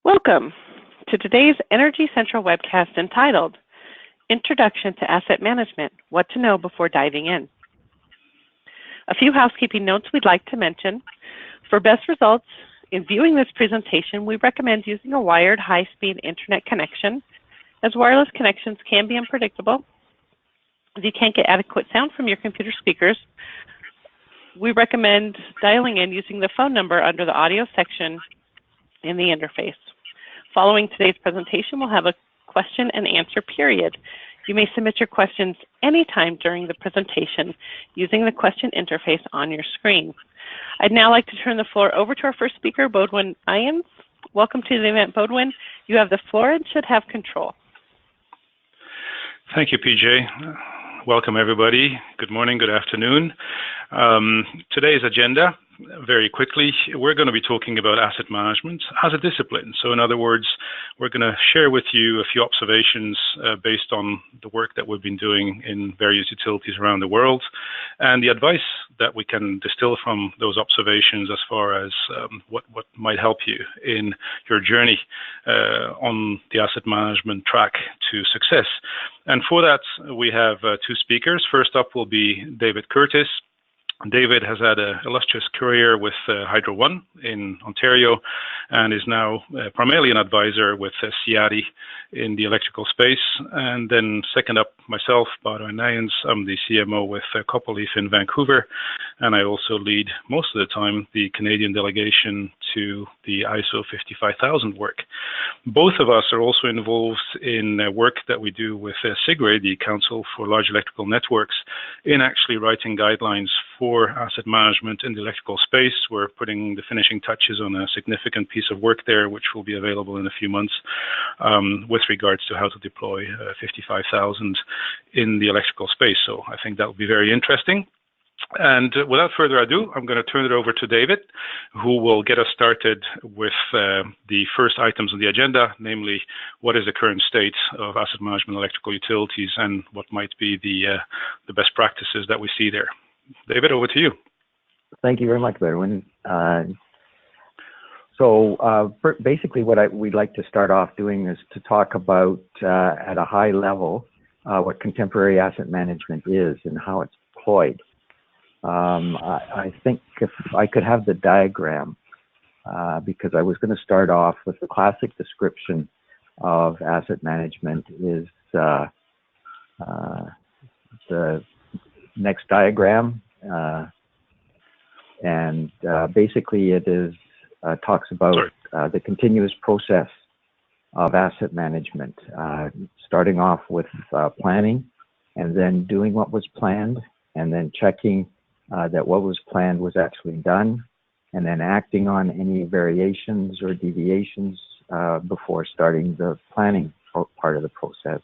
Welcome to today's Energy Central webcast entitled Introduction to Asset Management, What to Know Before Diving In. A few housekeeping notes we'd like to mention. For best results in viewing this presentation, we recommend using a wired high-speed internet connection, as wireless connections can be unpredictable. If you can't get adequate sound from your computer speakers, we recommend dialing in using the phone number under the audio section in the interface. Following today's presentation, we'll have a question and answer period. You may submit your questions anytime during the presentation using the question interface on your screen. I'd now like to turn the floor over to our first speaker, Bodwin Ians. Welcome to the event, Bodwin. You have the floor and should have control. Thank you, PJ. Welcome, everybody. Good morning, good afternoon. Today's agenda, very quickly, we're going to be talking about asset management as a discipline. So in other words, we're going to share with you a few observations based on the work that we've been doing in various utilities around the world and the advice that we can distill from those observations as far as what might help you in your journey on the asset management track to success. And for that, we have two speakers. First up will be David Curtis. David has had an illustrious career with Hydro One in Ontario and is now primarily an advisor with CIADI in the electrical space. And then second up, myself, Bodwin Ians. I'm the CMO with Copperleaf in Vancouver, and I also lead most of the time the Canadian delegation to the ISO 55000 work. Both of us are also involved in work that we do with SIGRE, the Council for Large Electrical Networks, in actually writing guidelines for asset management in the electrical space. We're putting the finishing touches on a significant piece of work there, which will be available in a few months with regards to how to deploy 55,000 in the electrical space. So I think that will be very interesting. And without further ado, I'm going to turn it over to David, who will get us started with the first items on the agenda, namely what is the current state of asset management electrical utilities and what might be the best practices that we see there. David, over to you. Thank you very much, Bodwin. Basically what we'd like to start off doing is to talk about at a high level what contemporary asset management is and how it's deployed. I think if I could have the diagram, because I was going to start off with the classic description of asset management is the next diagram, and basically it is talks about the continuous process of asset management, starting off with planning and then doing what was planned and then checking that what was planned was actually done, and then acting on any variations or deviations before starting the planning part of the process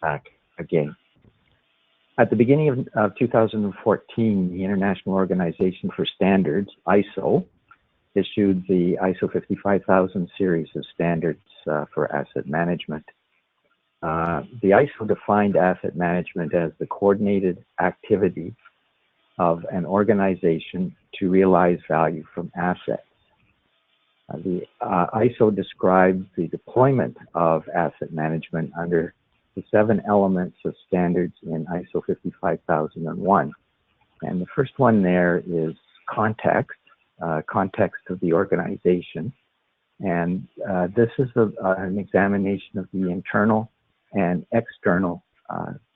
back again. At the beginning of 2014, the International Organization for Standards, ISO, issued the ISO 55000 series of standards for asset management. The ISO defined asset management as the coordinated activity of an organization to realize value from assets. The ISO describes the deployment of asset management under the 7 elements of standards in ISO 55001. And the first one there is context, context of the organization. And this is an examination of the internal and external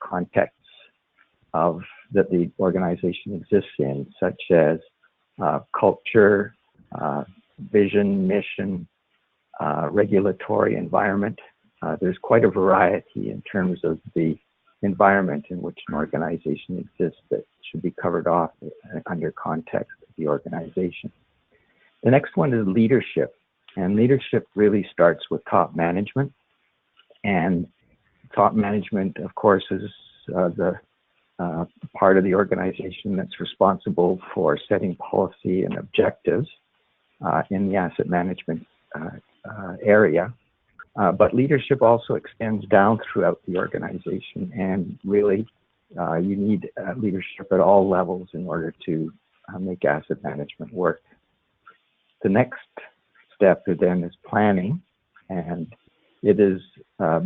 contexts of that the organization exists in, such as culture, vision, mission, regulatory environment. There's quite a variety in terms of the environment in which an organization exists that should be covered off under context of the organization. The next one is leadership, and leadership really starts with top management. And top management, of course, is the part of the organization that's responsible for setting policy and objectives in the asset management area. But leadership also extends down throughout the organization, and really you need leadership at all levels in order to make asset management work. The next step then is planning, And it is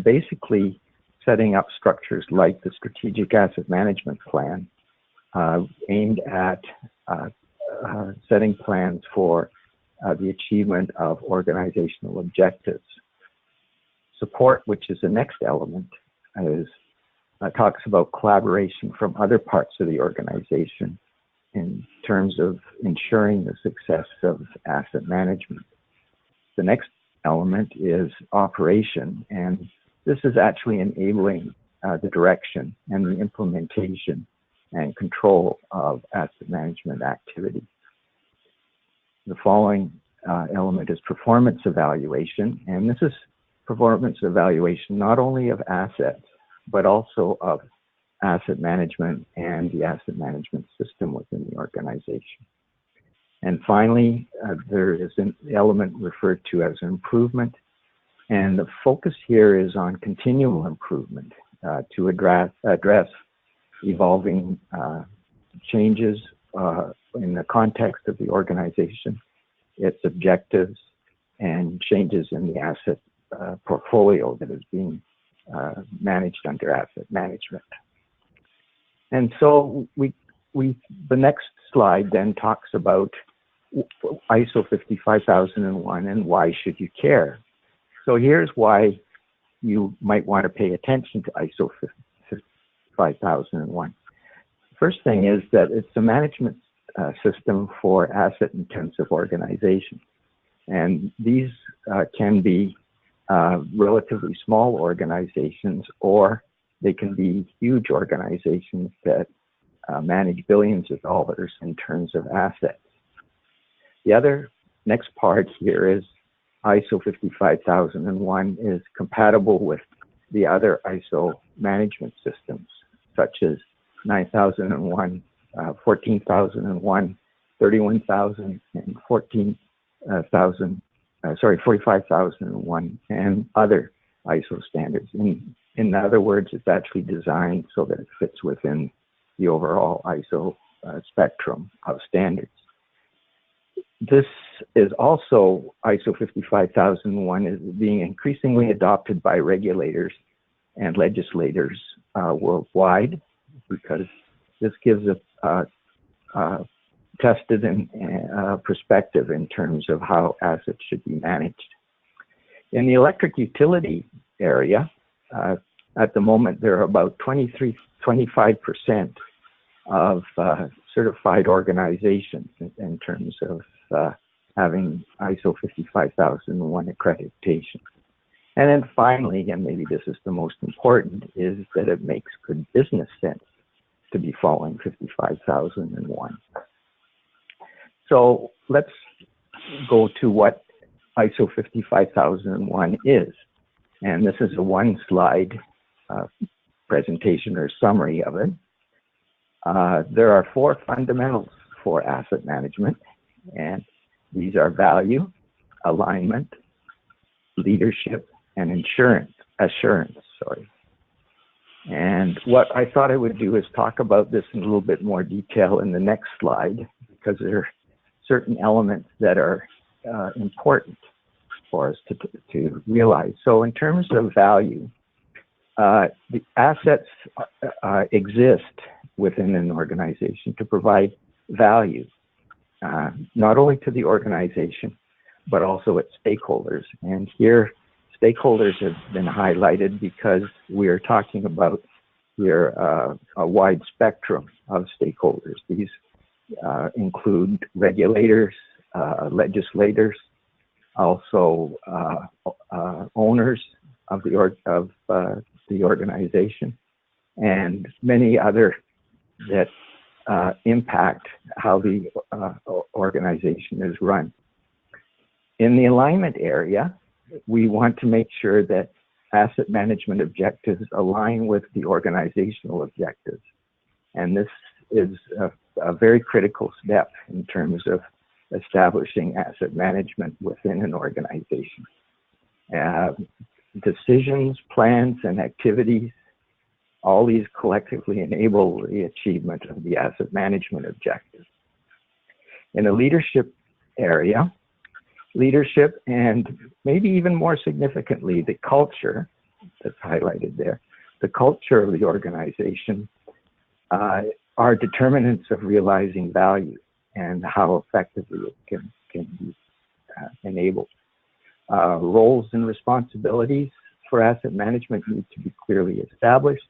basically setting up structures like the Strategic Asset Management Plan, aimed at setting plans for the achievement of organizational objectives. Support, which is the next element, talks about collaboration from other parts of the organization in terms of ensuring the success of asset management. The next element is operation, and this is actually enabling the direction and the implementation and control of asset management activity. The following element is performance evaluation, and this is performance evaluation not only of assets, but also of asset management and the asset management system within the organization. And finally, there is an element referred to as improvement, and the focus here is on continual improvement to address evolving changes in the context of the organization, its objectives, and changes in the asset portfolio that is being managed under asset management. And so the next slide then talks about ISO 55001 and why should you care. So here's why you might want to pay attention to ISO 55001. First thing is that it's a management system for asset-intensive organizations. And these can be relatively small organizations, or they can be huge organizations that manage billions of dollars in terms of assets. The other next part here is ISO 55001 is compatible with the other ISO management systems, such as 9001, 14001, 31000, and 45001, and other ISO standards. In other words, it's actually designed so that it fits within the overall ISO spectrum of standards. This is also, ISO 55001 is being increasingly adopted by regulators and legislators worldwide, because this gives a tested perspective in terms of how assets should be managed. In the electric utility area, at the moment, there are about 25% of certified organizations in terms of having ISO 55001 accreditation. And then finally, and maybe this is the most important, is that it makes good business sense to be following 55001. So let's go to what ISO 55001 is. And this is a one-slide presentation or summary of it. There are four fundamentals for asset management, and these are value, alignment, leadership, and assurance. And what I thought I would do is talk about this in a little bit more detail in the next slide, because there are certain elements that are important for us to realize. So in terms of value, the assets exist within an organization to provide value, not only to the organization, but also its stakeholders. And here, stakeholders have been highlighted because we are talking about here a wide spectrum of stakeholders. These include regulators, legislators, also owners of the organization, and many other that impact how the organization is run. In the alignment area, we want to make sure that asset management objectives align with the organizational objectives. And this is a very critical step in terms of establishing asset management within an organization. Decisions, plans, and activities, all these collectively enable the achievement of the asset management objectives. In the leadership area, leadership, and maybe even more significantly, the culture that's highlighted there, the culture of the organization, are determinants of realizing value and how effectively it can be enabled. Roles and responsibilities for asset management need to be clearly established,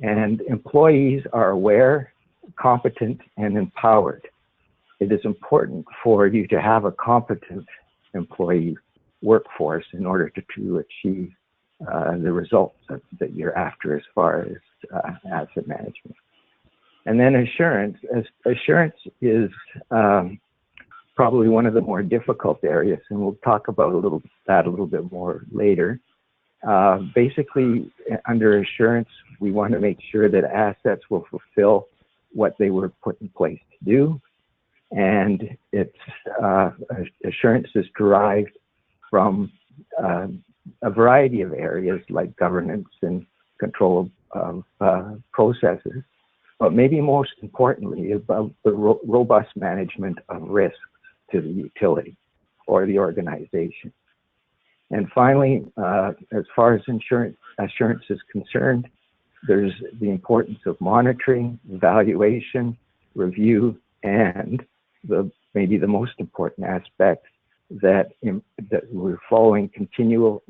and employees are aware, competent, and empowered. It is important for you to have a competent employee workforce in order to achieve the results that you're after as far as asset management. And then assurance. Assurance is probably one of the more difficult areas, and we'll talk about that a little bit more later. Basically, under assurance, we want to make sure that assets will fulfill what they were put in place to do, and assurance is derived from a variety of areas like governance and control of processes, but maybe most importantly about the robust management of risks to the utility or the organization. And finally, as far as assurance is concerned, there's the importance of monitoring, evaluation, review, and maybe the most important aspect that we're following continual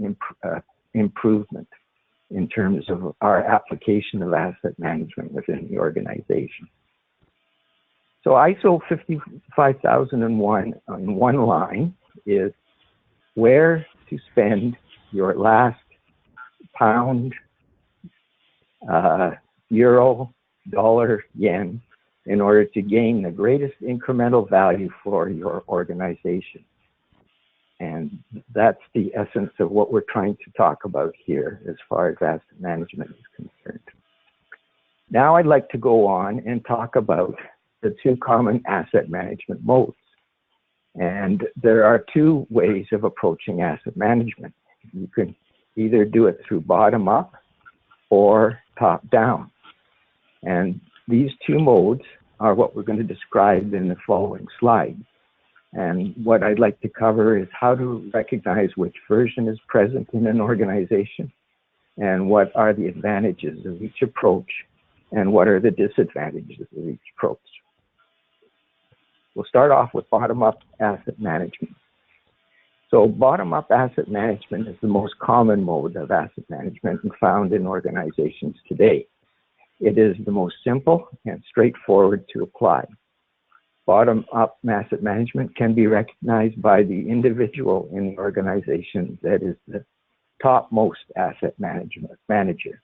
improvement in terms of our application of asset management within the organization. So ISO 55001 in one line is where to spend your last pound, euro, dollar, yen in order to gain the greatest incremental value for your organization. And that's the essence of what we're trying to talk about here as far as asset management is concerned. Now I'd like to go on and talk about the two common asset management modes. And there are two ways of approaching asset management. You can either do it through bottom up or top down. And these two modes are what we're going to describe in the following slides. And what I'd like to cover is how to recognize which version is present in an organization and what are the advantages of each approach and what are the disadvantages of each approach. We'll start off with bottom-up asset management. So bottom-up asset management is the most common mode of asset management and found in organizations today. It is the most simple and straightforward to apply. Bottom-up asset management can be recognized by the individual in the organization that is the topmost asset manager.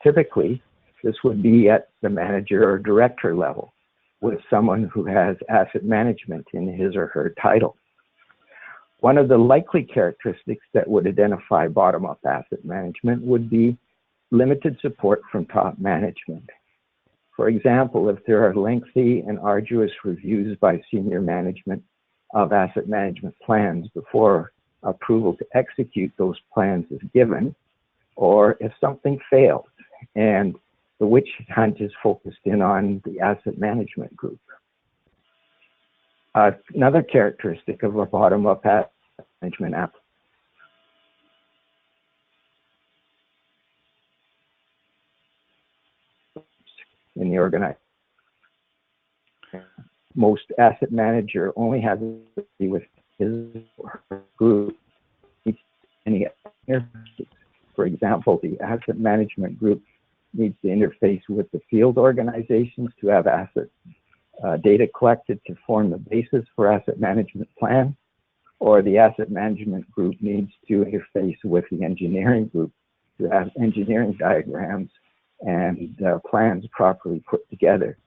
Typically, this would be at the manager or director level with someone who has asset management in his or her title. One of the likely characteristics that would identify bottom-up asset management would be limited support from top management. For example, if there are lengthy and arduous reviews by senior management of asset management plans before approval to execute those plans is given, or if something fails and the witch hunt is focused in on the asset management group. Another characteristic of a bottom-up asset management application in the organization. Most asset manager only has to do with his or her group. For example, the asset management group needs to interface with the field organizations to have asset data collected to form the basis for asset management plan, or the asset management group needs to interface with the engineering group to have engineering diagrams and plans properly put together,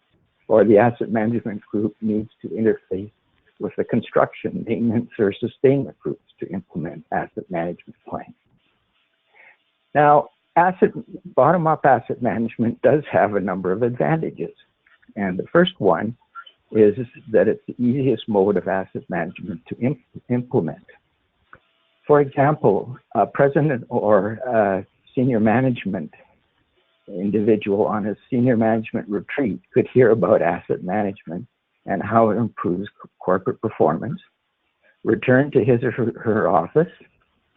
or the asset management group needs to interface with the construction, maintenance, or sustainment groups to implement asset management plans. Now, bottom-up asset management does have a number of advantages, and the first one is that it's the easiest mode of asset management to implement. For example, a president or senior management individual on a senior management retreat could hear about asset management and how it improves corporate performance. return to his or her office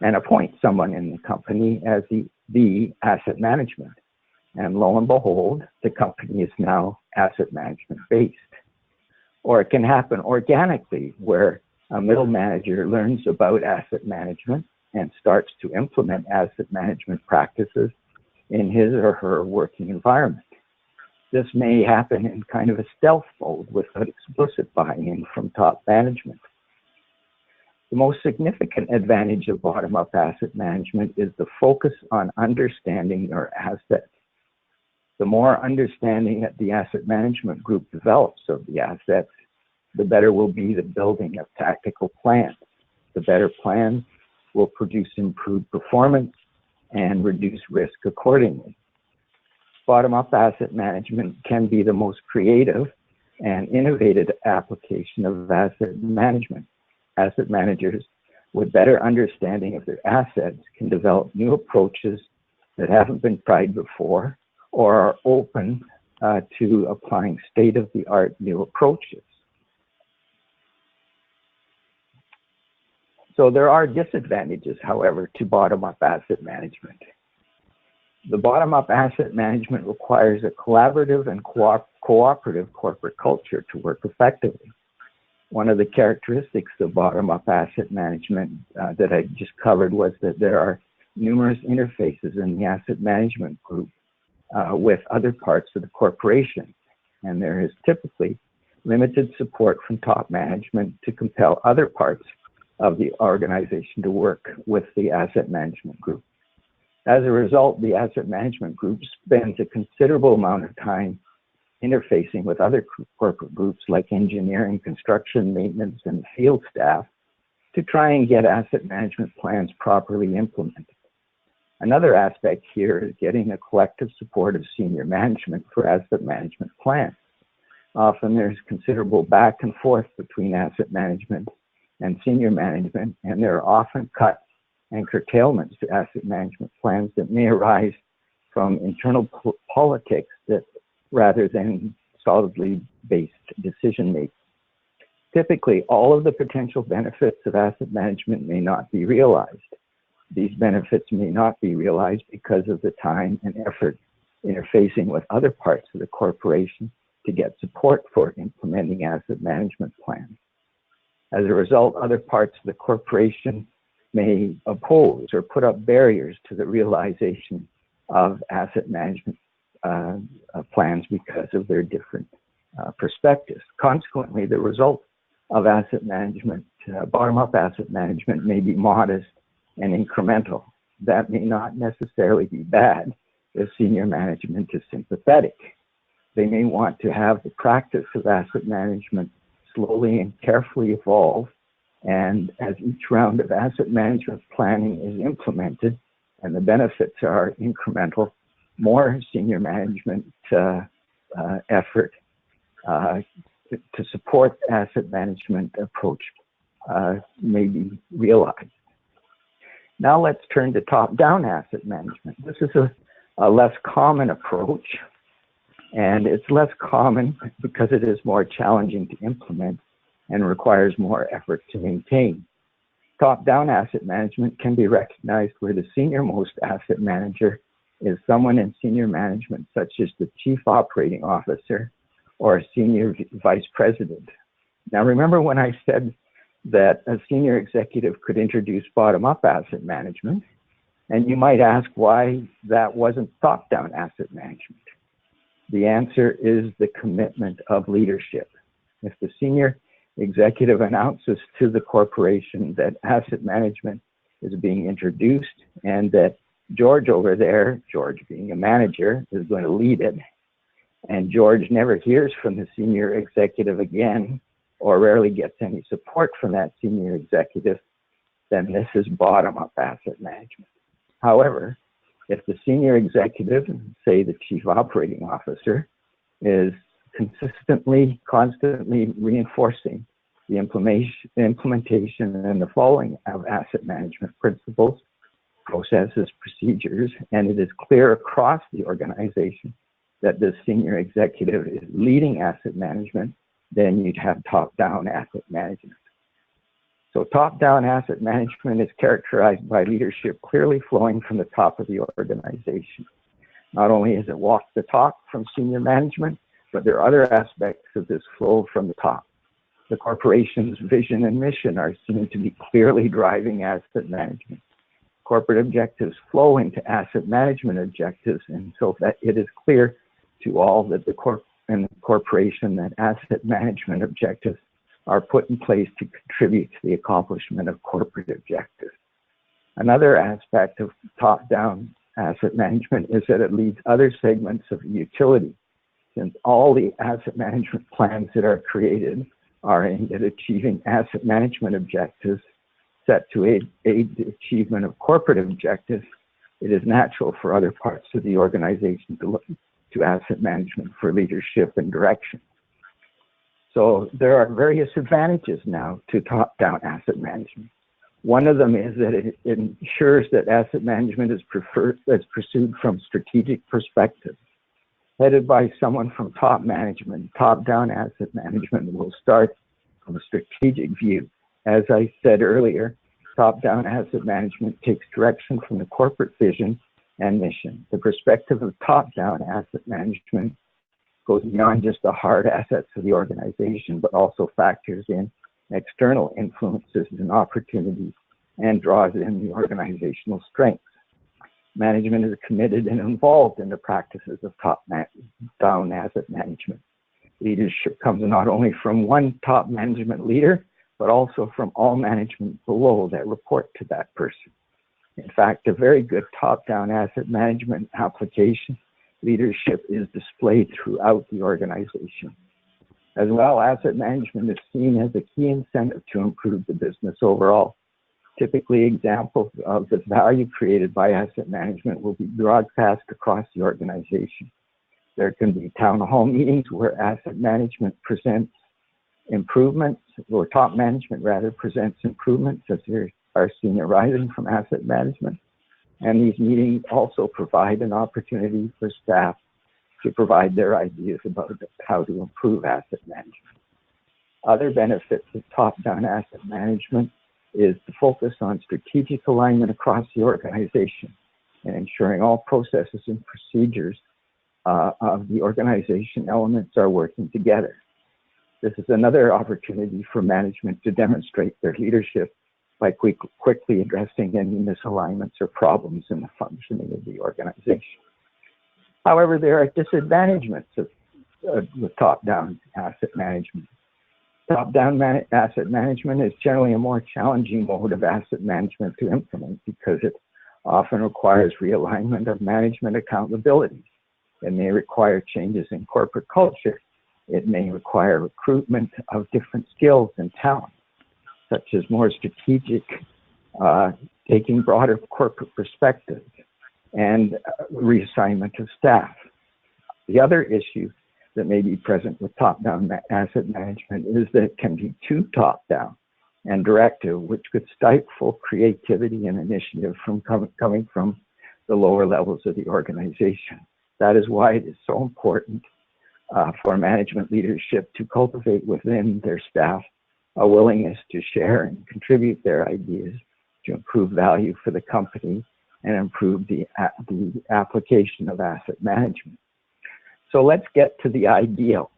and appoint someone in the company as the asset management. And lo and behold, the company is now asset management based. Or it can happen organically, where a middle manager learns about asset management and starts to implement asset management practices in his or her working environment. This may happen in kind of a stealth mode without explicit buy-in from top management. The most significant advantage of bottom-up asset management is the focus on understanding your assets. The more understanding that the asset management group develops of the assets, the better will be the building of tactical plans. The better plans will produce improved performance and reduce risk accordingly. Bottom-up asset management can be the most creative and innovative application of asset management. Asset managers with better understanding of their assets can develop new approaches that haven't been tried before or are open to applying state-of-the-art new approaches. So there are disadvantages, however, to bottom-up asset management. The bottom-up asset management requires a collaborative and cooperative corporate culture to work effectively. One of the characteristics of bottom-up asset management that I just covered was that there are numerous interfaces in the asset management group with other parts of the corporation, and there is typically limited support from top management to compel other parts of the organization to work with the asset management group. As a result, the asset management group spends a considerable amount of time interfacing with other corporate groups like engineering, construction, maintenance, and field staff to try and get asset management plans properly implemented. Another aspect here is getting the collective support of senior management for asset management plans. Often there's considerable back and forth between asset management and senior management, and there are often cuts and curtailments to asset management plans that may arise from internal politics that rather than solidly based decision making. Typically, all of the potential benefits of asset management may not be realized. These benefits may not be realized because of the time and effort interfacing with other parts of the corporation to get support for implementing asset management plans. As a result, other parts of the corporation may oppose or put up barriers to the realization of asset management plans because of their different perspectives. Consequently, the result of asset management, bottom-up asset management, may be modest and incremental. That may not necessarily be bad if senior management is sympathetic. They may want to have the practice of asset management slowly and carefully evolve, and as each round of asset management planning is implemented and the benefits are incremental, more senior management effort to support asset management approach may be realized. Now let's turn to top-down asset management. This is a less common approach, and it's less common because it is more challenging to implement and requires more effort to maintain. Top-down asset management can be recognized where the senior-most asset manager is someone in senior management, such as the chief operating officer or a senior vice president. Now, remember when I said that a senior executive could introduce bottom-up asset management? And you might ask why that wasn't top-down asset management. The answer is the commitment of leadership. If the senior executive announces to the corporation that asset management is being introduced and that George over there, George being a manager, is going to lead it, and George never hears from the senior executive again or rarely gets any support from that senior executive, then this is bottom-up asset management. However, if the senior executive, say the chief operating officer, is constantly reinforcing the implementation and the following of asset management principles, processes, procedures, and it is clear across the organization that the senior executive is leading asset management, then you'd have top-down asset management. So top-down asset management is characterized by leadership clearly flowing from the top of the organization. Not only is it walk the talk from senior management, but there are other aspects of this flow from the top. The corporation's vision and mission are seen to be clearly driving asset management. Corporate objectives flow into asset management objectives, and so that it is clear to all that the corporation that asset management objectives are put in place to contribute to the accomplishment of corporate objectives. Another aspect of top-down asset management is that it leads other segments of the utility, since all the asset management plans that are created are aimed at achieving asset management objectives set to aid the achievement of corporate objectives. It is natural for other parts of the organization to look to asset management for leadership and direction. So there are various advantages now to top-down asset management. One of them is that it ensures that asset management is pursued from strategic perspective. Headed by someone from top management, top-down asset management will start from a strategic view. As I said earlier, top-down asset management takes direction from the corporate vision and mission. The perspective of top-down asset management goes beyond just the hard assets of the organization, but also factors in external influences and opportunities and draws in the organizational strengths. Management is committed and involved in the practices of top-down asset management. Leadership comes not only from one top management leader, but also from all management below that report to that person. In fact, a very good top-down asset management application leadership is displayed throughout the organization. As well, asset management is seen as a key incentive to improve the business overall. Typically, examples of the value created by asset management will be broadcast across the organization. There can be town hall meetings where asset management presents improvements, or top management rather presents improvements as they are seen arising from asset management. And these meetings also provide an opportunity for staff to provide their ideas about how to improve asset management. Other benefits of top-down asset management is the focus on strategic alignment across the organization and ensuring all processes and procedures of the organization elements are working together. This is another opportunity for management to demonstrate their leadership by quickly addressing any misalignments or problems in the functioning of the organization. However, there are disadvantages with top-down asset management. Top-down asset management is generally a more challenging mode of asset management to implement because it often requires realignment of management accountabilities. It may require changes in corporate culture. It may require recruitment of different skills and talent, such as more strategic, taking broader corporate perspectives, and reassignment of staff. The other issue that may be present with top-down asset management is that it can be too top-down and directive, which could stifle creativity and initiative from coming from the lower levels of the organization. That is why it is so important for management leadership to cultivate within their staff a willingness to share and contribute their ideas to improve value for the company and improve the application of asset management. So let's get to the ideal.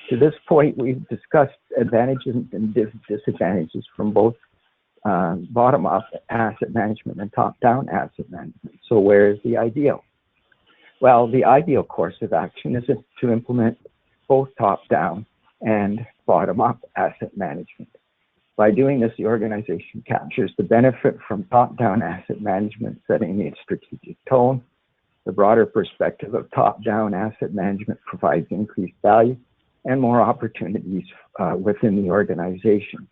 To this point, we've discussed advantages and disadvantages from both bottom-up asset management and top-down asset management. So where is the ideal? Well, the ideal course of action is to implement both top-down and bottom-up asset management. By doing this, the organization captures the benefit from top-down asset management, setting its strategic tone. The broader perspective of top-down asset management provides increased value and more opportunities within the organization.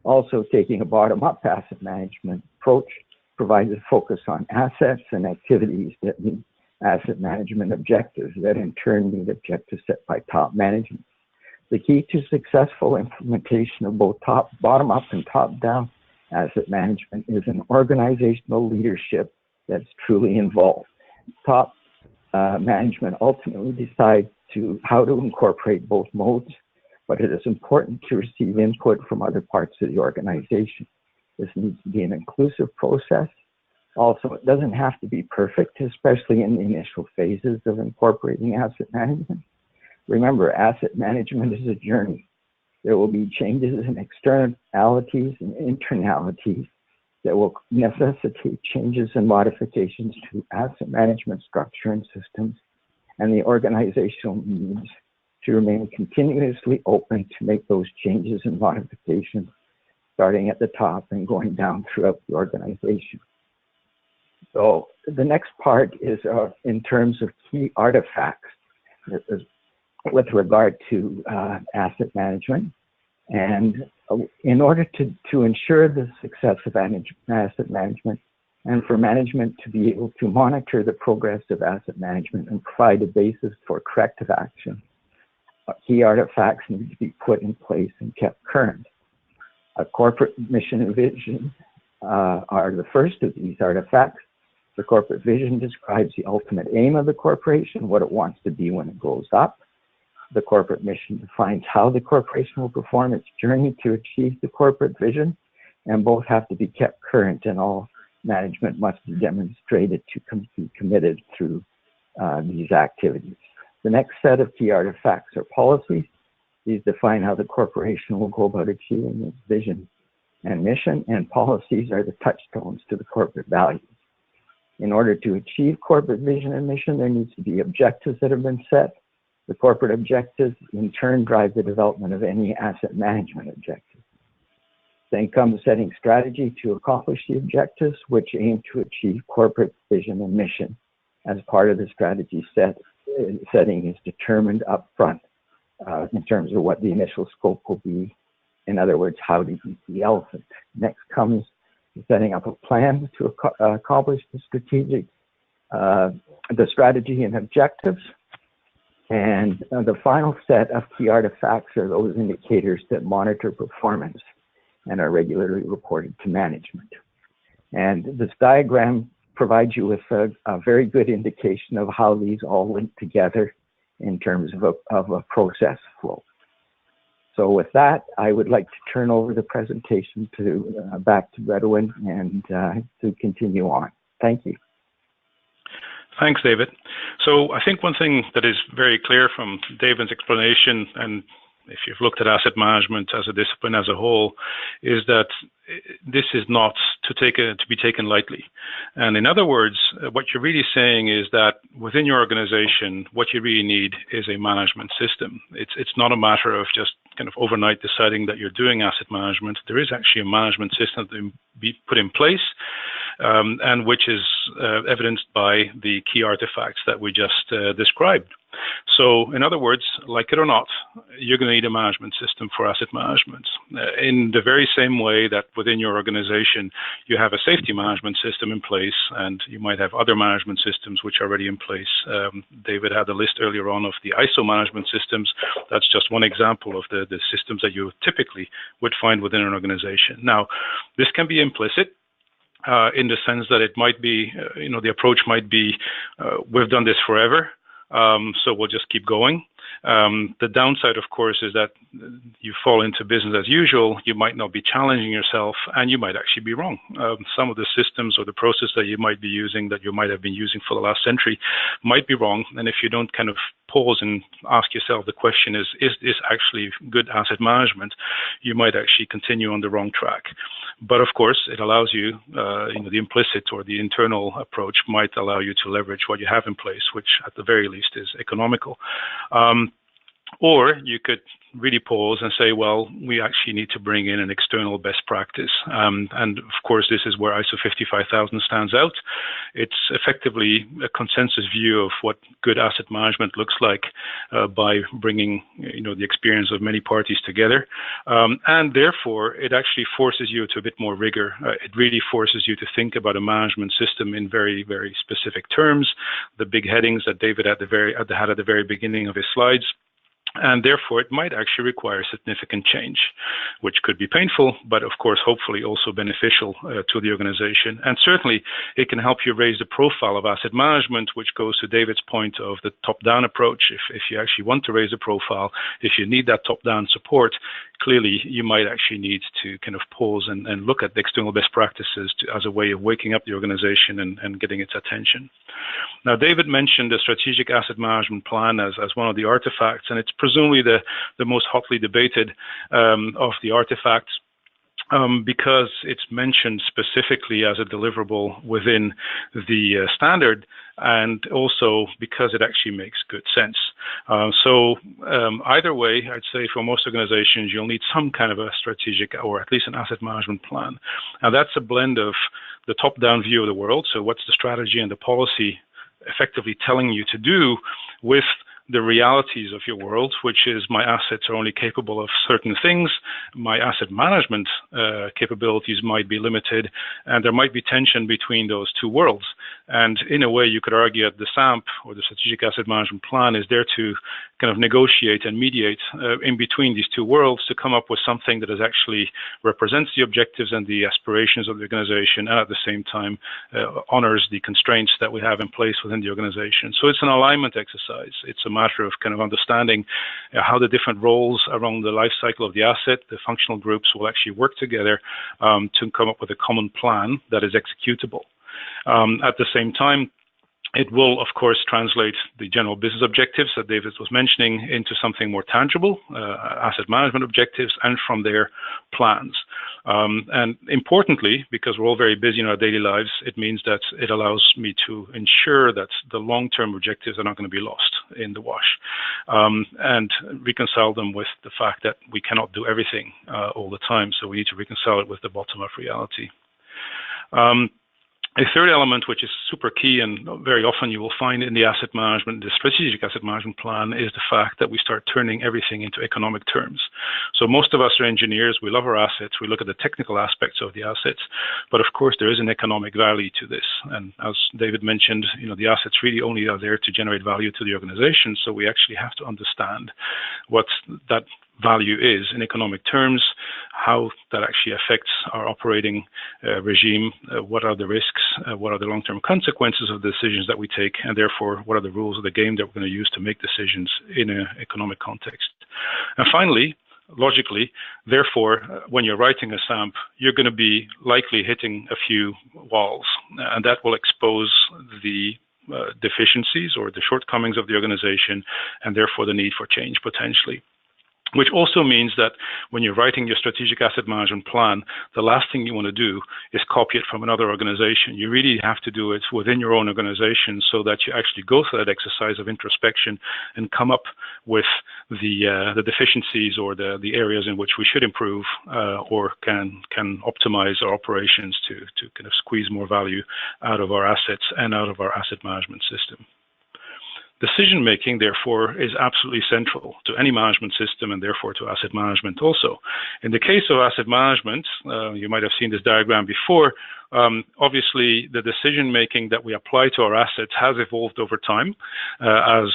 Also, taking a bottom-up asset management approach provides a focus on assets and activities that meet asset management objectives that in turn meet objectives set by top management. The key to successful implementation of both bottom-up and top-down asset management is an organizational leadership that's truly involved. Top management ultimately decides how to incorporate both modes, but it is important to receive input from other parts of the organization. This needs to be an inclusive process. Also, it doesn't have to be perfect, especially in the initial phases of incorporating asset management. Remember, asset management is a journey. There will be changes in externalities and internalities that will necessitate changes and modifications to asset management structure and systems, and the organizational needs to remain continuously open to make those changes and modifications, starting at the top and going down throughout the organization. So the next part is in terms of key artifacts with regard to asset management. And in order to ensure the success of asset management, and for management to be able to monitor the progress of asset management and provide a basis for corrective action, key artifacts need to be put in place and kept current. A corporate mission and vision are the first of these artifacts. The corporate vision describes the ultimate aim of the corporation, what it wants to be when it grows up. The corporate mission defines how the corporation will perform its journey to achieve the corporate vision, and both have to be kept current, and all management must be demonstrated to be committed through these activities. The next set of key artifacts are policies. These define how the corporation will go about achieving its vision and mission, and policies are the touchstones to the corporate values. In order to achieve corporate vision and mission, there needs to be objectives that have been set. The corporate objectives, in turn, drive the development of any asset management objectives. Then comes setting strategy to accomplish the objectives, which aim to achieve corporate vision and mission. As part of the strategy setting is determined up front in terms of what the initial scope will be. In other words, how to eat the elephant. Next comes setting up a plan to accomplish the strategy and objectives. And the final set of key artifacts are those indicators that monitor performance and are regularly reported to management. And this diagram provides you with a very good indication of how these all link together in terms of a process flow. So with that, I would like to turn over the presentation back to Bedouin and to continue on. Thank you. Thanks, David. So I think one thing that is very clear from David's explanation, and if you've looked at asset management as a discipline as a whole, is that this is not to be taken lightly. And in other words, what you're really saying is that within your organization, what you really need is a management system. It's not a matter of just kind of overnight deciding that you're doing asset management. There is actually a management system to be put in place, and which is evidenced by the key artifacts that we just described. So in other words, like it or not, you're going to need a management system for asset management. In the very same way that within your organization, you have a safety management system in place, and you might have other management systems which are already in place. David had a list earlier on of the ISO management systems. That's just one example of the systems that you typically would find within an organization. Now, this can be implicit. In the sense that it might be, the approach might be, we've done this forever, so we'll just keep going. The downside, of course, is that you fall into business as usual. You might not be challenging yourself, and you might actually be wrong. Some of the systems or the process that you might be using, that you might have been using for the last century, might be wrong. And if you don't kind of pause and ask yourself the question, is this actually good asset management, you might actually continue on the wrong track. But of course, it allows you, the implicit or the internal approach might allow you to leverage what you have in place, which at the very least is economical. Or you could really pause and say, well, we actually need to bring in an external best practice. And of course, this is where ISO 55000 stands out. It's effectively a consensus view of what good asset management looks like by bringing, the experience of many parties together. And therefore, it actually forces you to a bit more rigor. It really forces you to think about a management system in very, very specific terms. The big headings that David had at the very beginning of his slides And therefore, it might actually require significant change, which could be painful, but of course, hopefully also beneficial to the organization. And certainly, it can help you raise the profile of asset management, which goes to David's point of the top-down approach. If you actually want to raise the profile, if you need that top-down support, clearly you might actually need to kind of pause and look at the external best practices as a way of waking up the organization and getting its attention. Now, David mentioned the strategic asset management plan as one of the artifacts, and it's presumably the most hotly debated of the artifacts because it's mentioned specifically as a deliverable within the standard, and also because it actually makes good sense. So either way, I'd say for most organizations, you'll need some kind of a strategic or at least an asset management plan. Now, that's a blend of the top-down view of the world, so what's the strategy and the policy effectively telling you to do, with the realities of your world, which is my assets are only capable of certain things, my asset management capabilities might be limited, and there might be tension between those two worlds. And in a way, you could argue that the SAMP, or the Strategic Asset Management Plan, is there to kind of negotiate and mediate in between these two worlds to come up with something that is actually represents the objectives and the aspirations of the organization, and at the same time honors the constraints that we have in place within the organization. So it's an alignment exercise. It's a matter of kind of understanding how the different roles around the life cycle of the asset, the functional groups, will actually work together to come up with a common plan that is executable. At the same time, it will, of course, translate the general business objectives that David was mentioning into something more tangible, asset management objectives, and from there, plans. And importantly, because we're all very busy in our daily lives, it means that it allows me to ensure that the long-term objectives are not going to be lost in the wash, and reconcile them with the fact that we cannot do everything all the time, so we need to reconcile it with the bottom-up reality. A third element, which is super key and very often you will find in the asset management, the strategic asset management plan, is the fact that we start turning everything into economic terms. So most of us are engineers, we love our assets, we look at the technical aspects of the assets, but of course there is an economic value to this. And as David mentioned, you know, the assets really only are there to generate value to the organization, so we actually have to understand what that value is in economic terms, how that actually affects our operating regime, what are the risks, what are the long-term consequences of the decisions that we take, and therefore what are the rules of the game that we're going to use to make decisions in an economic context. And finally, logically, therefore, when you're writing a SAMP, you're going to be likely hitting a few walls, and that will expose the deficiencies or the shortcomings of the organization, and therefore the need for change potentially. Which also means that when you're writing your strategic asset management plan, the last thing you want to do is copy it from another organization. You really have to do it within your own organization so that you actually go through that exercise of introspection and come up with the deficiencies or the areas in which we should improve or can optimize our operations to kind of squeeze more value out of our assets and out of our asset management system. Decision-making, therefore, is absolutely central to any management system and therefore to asset management also. In the case of asset management, you might have seen this diagram before, obviously the decision-making that we apply to our assets has evolved over time as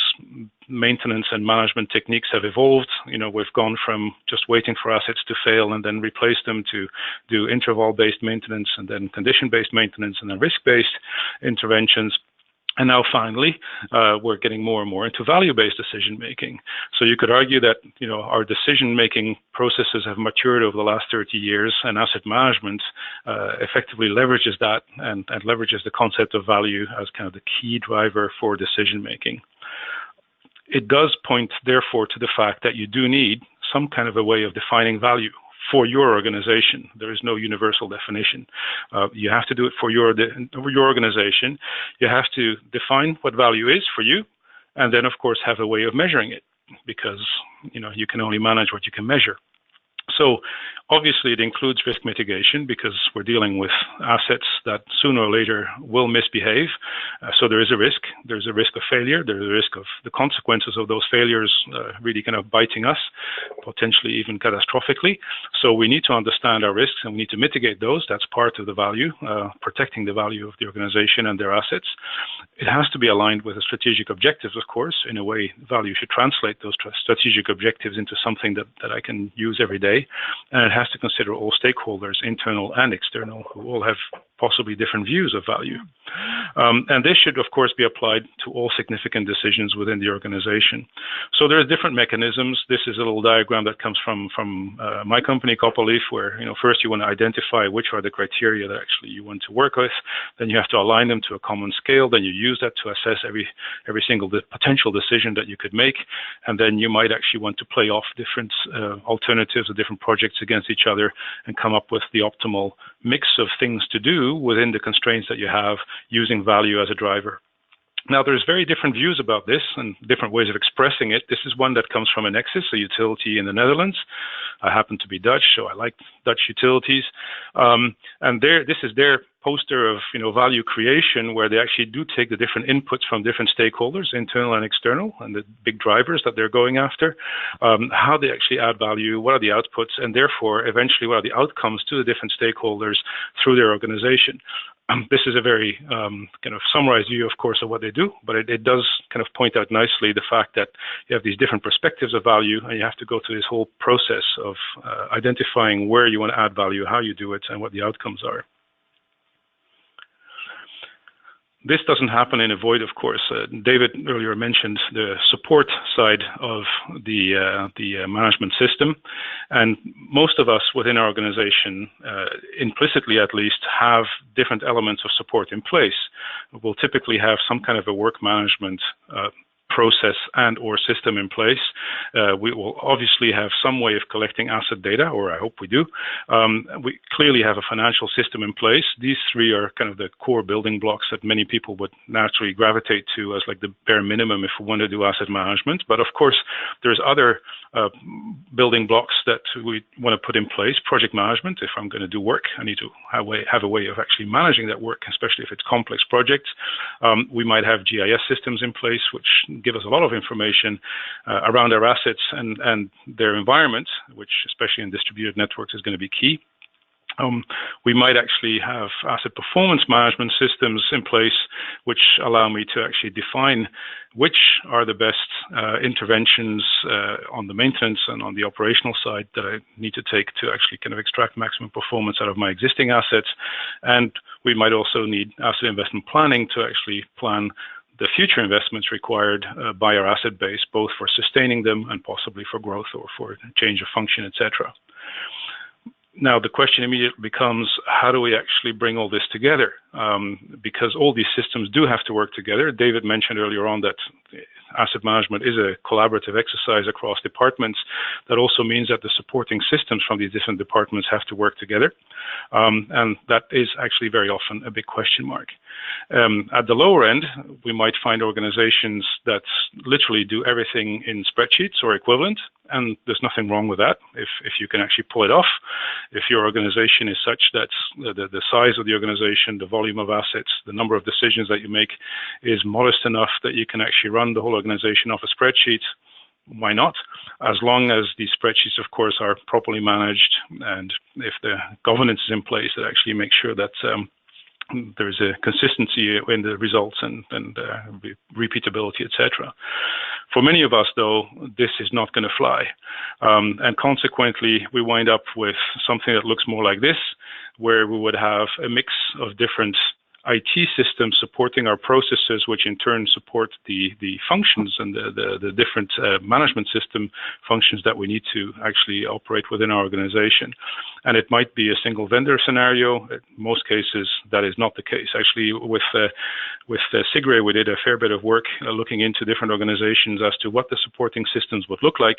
maintenance and management techniques have evolved. You know, we've gone from just waiting for assets to fail and then replace them to do interval-based maintenance and then condition-based maintenance and then risk-based interventions. And now finally, we're getting more and more into value-based decision-making. So you could argue that, you know, our decision-making processes have matured over the last 30 years, and asset management effectively leverages that and leverages the concept of value as kind of the key driver for decision-making. It does point, therefore, to the fact that you do need some kind of a way of defining value for your organization. There is no universal definition. You have to do it for your organization. You have to define what value is for you, and then, of course, have a way of measuring it, because, you know, you can only manage what you can measure. So obviously it includes risk mitigation because we're dealing with assets that sooner or later will misbehave. So there is a risk. There's a risk of failure. There's a risk of the consequences of those failures really kind of biting us, potentially even catastrophically. So we need to understand our risks and we need to mitigate those. That's part of the value, protecting the value of the organization and their assets. It has to be aligned with the strategic objectives, of course. In a way, value should translate those strategic objectives into something that I can use every day. And it has to consider all stakeholders, internal and external, who all have possibly different views of value. And this should, of course, be applied to all significant decisions within the organization. So there are different mechanisms. This is a little diagram that comes from my company, Copperleaf, where first you want to identify which are the criteria that actually you want to work with. Then you have to align them to a common scale. Then you use that to assess every single potential decision that you could make. And then you might actually want to play off different alternatives or different projects against each other and come up with the optimal mix of things to do within the constraints that you have, using value as a driver. Now, there's very different views about this and different ways of expressing it. This is one that comes from Enexis, a utility in the Netherlands. I happen to be Dutch, so I like Dutch utilities. And this is their poster of value creation, where they actually do take the different inputs from different stakeholders, internal and external, and the big drivers that they're going after, how they actually add value, what are the outputs, and therefore, eventually, what are the outcomes to the different stakeholders through their organization. This is a very kind of summarized view, of course, of what they do, but it does kind of point out nicely the fact that you have these different perspectives of value, and you have to go through this whole process of identifying where you want to add value, how you do it, and what the outcomes are. This doesn't happen in a void, of course. David earlier mentioned the support side of the management system. And most of us within our organization, implicitly at least, have different elements of support in place. We'll typically have some kind of a work management process and or system in place. We will obviously have some way of collecting asset data, or I hope we do. We clearly have a financial system in place. These three are kind of the core building blocks that many people would naturally gravitate to as like the bare minimum if we want to do asset management. But of course, there's other building blocks that we want to put in place. Project management. If I'm going to do work, I need to have a way of actually managing that work, especially if it's complex projects. We might have GIS systems in place, which give us a lot of information around our assets and their environment, which especially in distributed networks is going to be key. We might actually have asset performance management systems in place which allow me to actually define which are the best interventions on the maintenance and on the operational side that I need to take to actually kind of extract maximum performance out of my existing assets. And we might also need asset investment planning to actually plan the future investments required by our asset base, both for sustaining them and possibly for growth or for change of function, etc. Now, the question immediately becomes, how do we actually bring all this together? Because all these systems do have to work together. David mentioned earlier on that asset management is a collaborative exercise across departments. That also means that the supporting systems from these different departments have to work together. And that is actually very often a big question mark. At the lower end, we might find organizations that literally do everything in spreadsheets or equivalent, and there's nothing wrong with that if you can actually pull it off. If your organization is such that the size of the organization, the volume of assets, the number of decisions that you make is modest enough that you can actually run the whole organization off a spreadsheet, why not? As long as these spreadsheets, of course, are properly managed, and if the governance is in place that actually makes sure that there's a consistency in the results and repeatability, etc. For many of us, though, this is not going to fly. And consequently, we wind up with something that looks more like this, where we would have a mix of different IT systems supporting our processes, which in turn support the functions and the different management system functions that we need to actually operate within our organization. And it might be a single vendor scenario. In most cases, that is not the case. Actually, with Sigre, we did a fair bit of work looking into different organizations as to what the supporting systems would look like.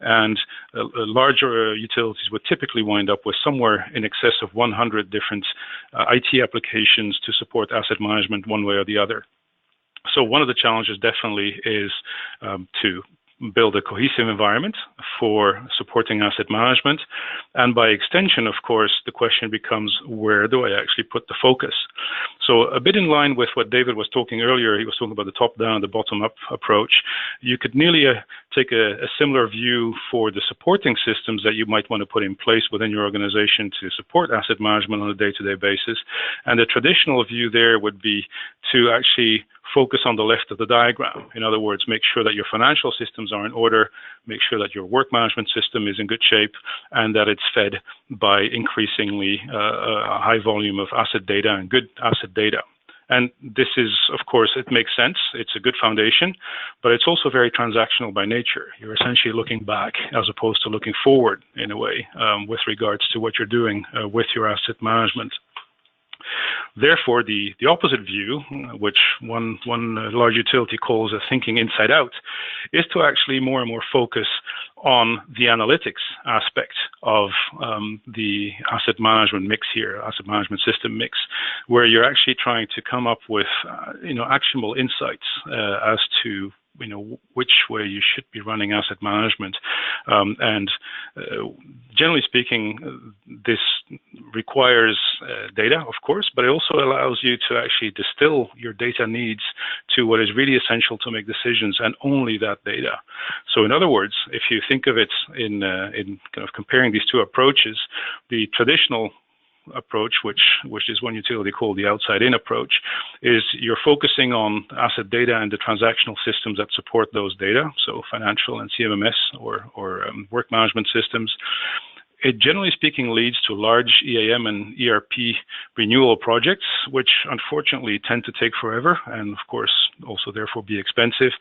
And larger utilities would typically wind up with somewhere in excess of 100 different IT applications to support asset management one way or the other. So one of the challenges definitely is to build a cohesive environment for supporting asset management. And by extension, of course, the question becomes, where do I actually put the focus? So a bit in line with what David was talking earlier, he was talking about the top-down, the bottom-up approach. You could nearly take a similar view for the supporting systems that you might want to put in place within your organization to support asset management on a day-to-day basis. And the traditional view there would be to actually focus on the left of the diagram. In other words, make sure that your financial systems are in order, make sure that your work management system is in good shape, and that it's fed by increasingly a high volume of asset data and good asset data. And this is, of course, it makes sense. It's a good foundation, but it's also very transactional by nature. You're essentially looking back as opposed to looking forward in a way with regards to what you're doing with your asset management. Therefore, the opposite view, which one large utility calls a thinking inside out, is to actually more and more focus on the analytics aspect of the asset management mix here, asset management system mix, where you're actually trying to come up with actionable insights as to which way you should be running asset management. Generally speaking, this requires data, of course, but it also allows you to actually distill your data needs to what is really essential to make decisions, and only that data. So in other words, if you think of it in kind of comparing these two approaches, the traditional approach, which is one utility called the outside-in approach, is you're focusing on asset data and the transactional systems that support those data, so financial and CMMS or work management systems. It generally speaking leads to large EAM and ERP renewal projects, which unfortunately tend to take forever and of course also therefore be expensive.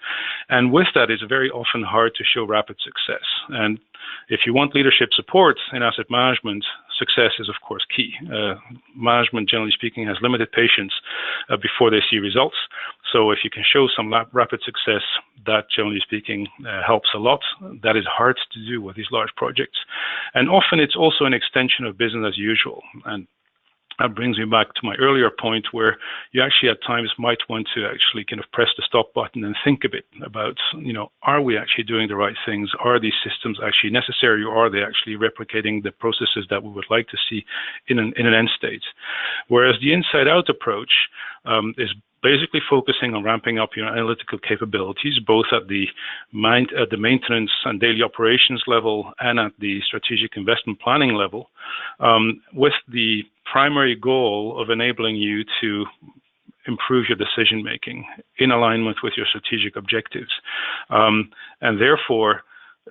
And with that, it's very often hard to show rapid success. And if you want leadership support in asset management, success is of course key. Management, generally speaking, has limited patience before they see results. So if you can show some rapid success, that generally speaking helps a lot. That is hard to do with these large projects. And often it's also an extension of business as usual. And that brings me back to my earlier point where you actually at times might want to actually kind of press the stop button and think a bit about, are we actually doing the right things? Are these systems actually necessary, or are they actually replicating the processes that we would like to see in an end state? Whereas the inside-out approach is basically focusing on ramping up your analytical capabilities, both at the maintenance and daily operations level and at the strategic investment planning level, with the primary goal of enabling you to improve your decision making in alignment with your strategic objectives. And therefore,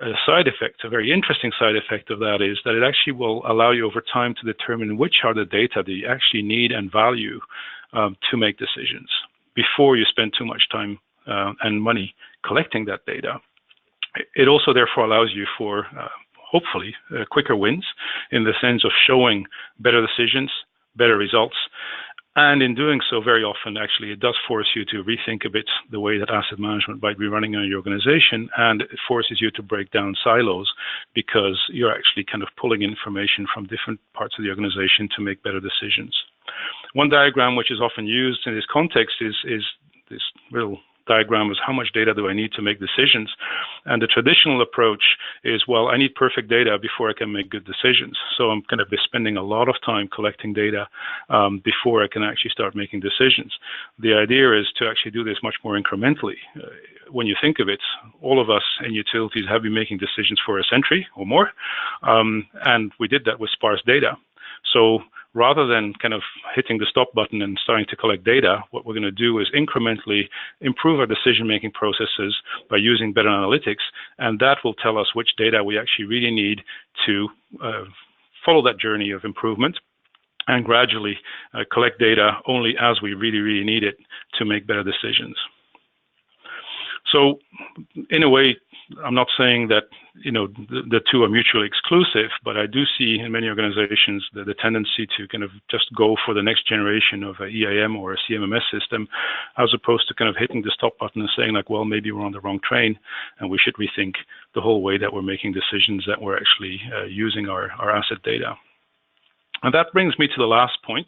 a side effect, a very interesting side effect of that is that it actually will allow you over time to determine which are the data that you actually need and value to make decisions before you spend too much time and money collecting that data. It also therefore allows you for hopefully quicker wins in the sense of showing better decisions, better results. And in doing so, very often, actually, it does force you to rethink a bit the way that asset management might be running in your organization, and it forces you to break down silos because you're actually kind of pulling information from different parts of the organization to make better decisions. One diagram which is often used in this context is this little diagram is how much data do I need to make decisions? And the traditional approach is, well, I need perfect data before I can make good decisions. So I'm going to be spending a lot of time collecting data before I can actually start making decisions. The idea is to actually do this much more incrementally. When you think of it, all of us in utilities have been making decisions for a century or more, and we did that with sparse data. So rather than kind of hitting the stop button and starting to collect data, what we're going to do is incrementally improve our decision-making processes by using better analytics, and that will tell us which data we actually really need to follow that journey of improvement and gradually collect data only as we really, really need it to make better decisions. So in a way, I'm not saying that the two are mutually exclusive, but I do see in many organizations the tendency to kind of just go for the next generation of a EAM or a CMMS system, as opposed to kind of hitting the stop button and saying like, well, maybe we're on the wrong train and we should rethink the whole way that we're making decisions, that we're actually using our asset data. And that brings me to the last point,